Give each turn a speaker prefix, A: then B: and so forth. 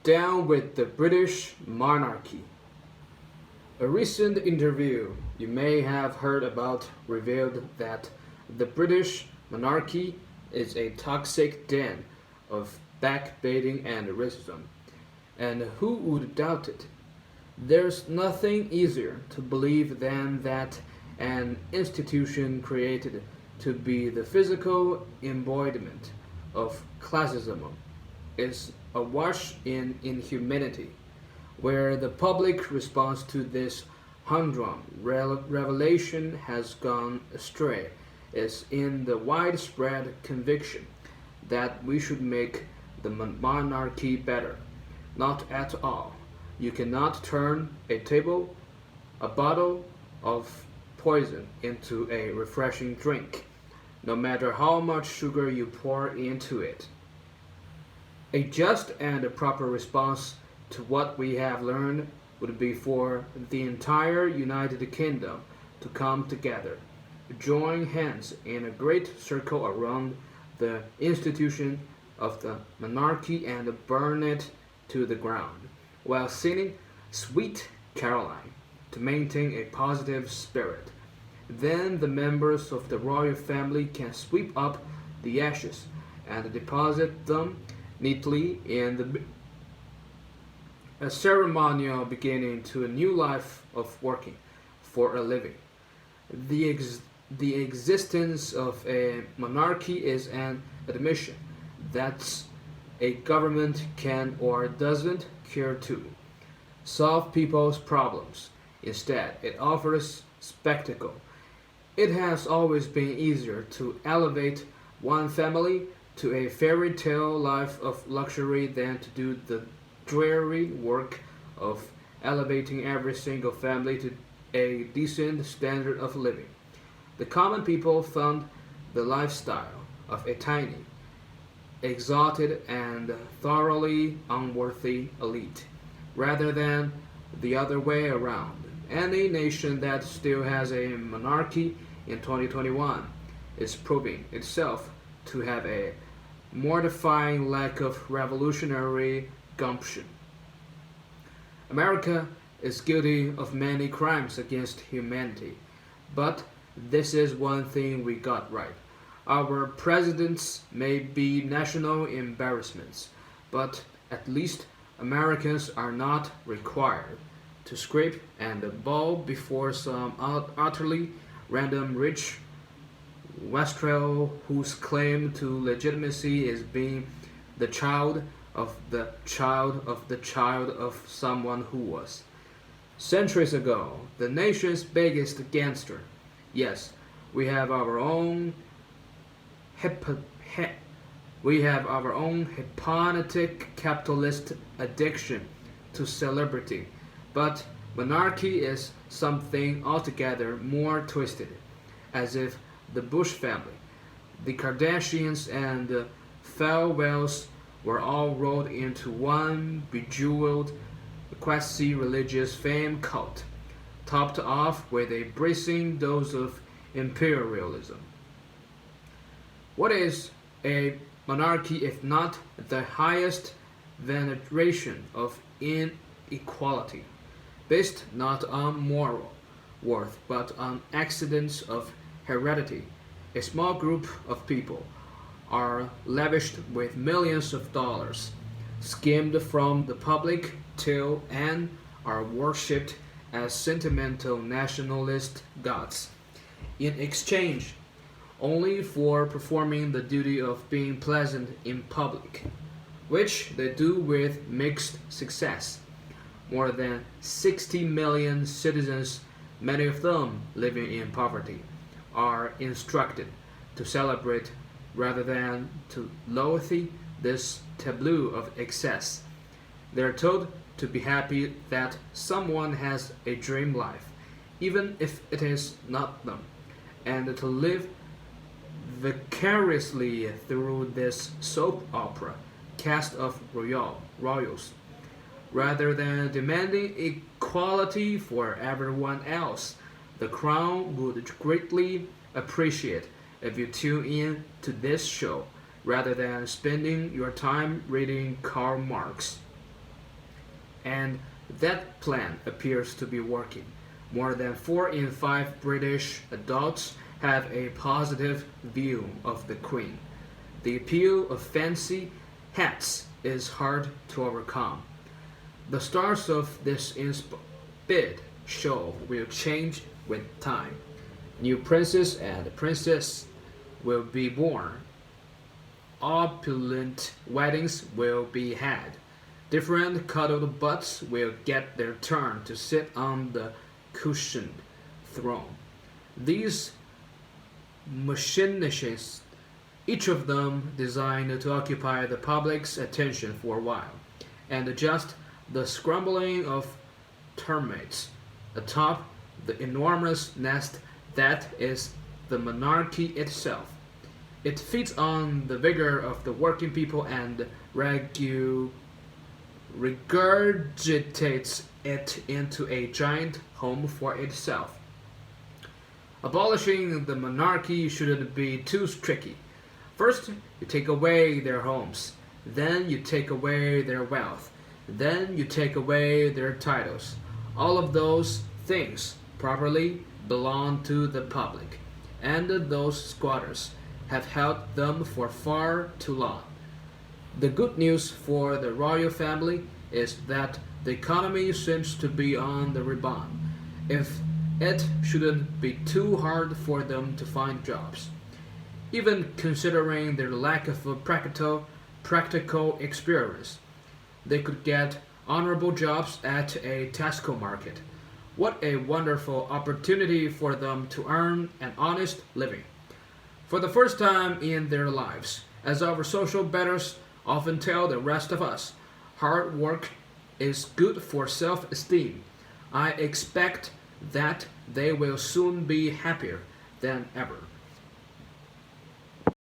A: Down with the British monarchy. A recent interview you may have heard about revealed that the British monarchy is a toxic den of backbiting and racism. And who would doubt it? There's nothing easier to believe than that an institution created to be the physical embodiment of classism is awash in inhumanity. Where the public response to this humdrum revelation has gone astray is in the widespread conviction that we should make the monarchy better. Not at all. You cannot turn a bottle of poison into a refreshing drink, no matter how much sugar you pour into it. A just and a proper response to what we have learned would be for the entire United Kingdom to come together, join hands in a great circle around the institution of the monarchy and burn it to the ground, while singing Sweet Caroline to maintain a positive spirit. Then the members of the royal family can sweep up the ashes and deposit them neatly in a ceremonial beginning to a new life of working for a living. The existence of a monarchy is an admission that a government can or doesn't care to solve people's problems. Instead, it offers spectacle. It has always been easier to elevate one family to a fairy tale life of luxury than to do the dreary work of elevating every single family to a decent standard of living. The common people found the lifestyle of a tiny, exalted, and thoroughly unworthy elite, rather than the other way around. Any nation that still has a monarchy in 2021 is proving itself to have a mortifying lack of revolutionary gumption. America is guilty of many crimes against humanity, but this is one thing we got right. Our presidents may be national embarrassments, but at least Americans are not required to scrape and bow before some utterly random rich wastrel whose claim to legitimacy is being the child of the child of the child of someone who was, centuries ago, the nation's biggest gangster. Yes, we have our own hypnotic capitalist addiction to celebrity, but monarchy is something altogether more twisted, as if the Bush family, the Kardashians, and the Falwells were all rolled into one bejeweled, quasi-religious fame cult, topped off with a bracing dose of imperialism. What is a monarchy if not the highest veneration of inequality, based not on moral worth but on accidents of heredity? A small group of people are lavished with millions of dollars, skimmed from the public till, and are worshipped as sentimental nationalist gods in exchange only for performing the duty of being pleasant in public, which they do with mixed success. More than 60 million citizens, many of them living in poverty, are instructed to celebrate rather than to loathe this tableau of excess. They are told to be happy that someone has a dream life, even if it is not them, and to live vicariously through this soap opera cast of royals, rather than demanding equality for everyone else. The Crown would greatly appreciate if you tune in to this show rather than spending your time reading Karl Marx. and that plan appears to be working. More than 4 in 5 British adults have a positive view of the Queen. The appeal of fancy hats is hard to overcome. The stars of this bid show will change with time. New princes and princesses will be born. Opulent weddings will be had. Different cuddled butts will get their turn to sit on the cushioned throne. These machinations, each of them designed to occupy the public's attention for a while, and just the scrambling of termites atop the enormous nest that is the monarchy itself. It feeds on the vigor of the working people and regurgitates it into a giant home for itself. Abolishing the monarchy shouldn't be too tricky. First, you take away their homes, then you take away their wealth, then you take away their titles. All of those things properly belong to the public, and those squatters have held them for far too long. The good news for the royal family is that the economy seems to be on the rebound. If it shouldn't be too hard for them to find jobs, even considering their lack of practical experience. They could get honorable jobs at a Tesco market. What a wonderful opportunity for them to earn an honest living. For the first time in their lives, as our social betters often tell the rest of us, hard work is good for self-esteem. I expect that they will soon be happier than ever.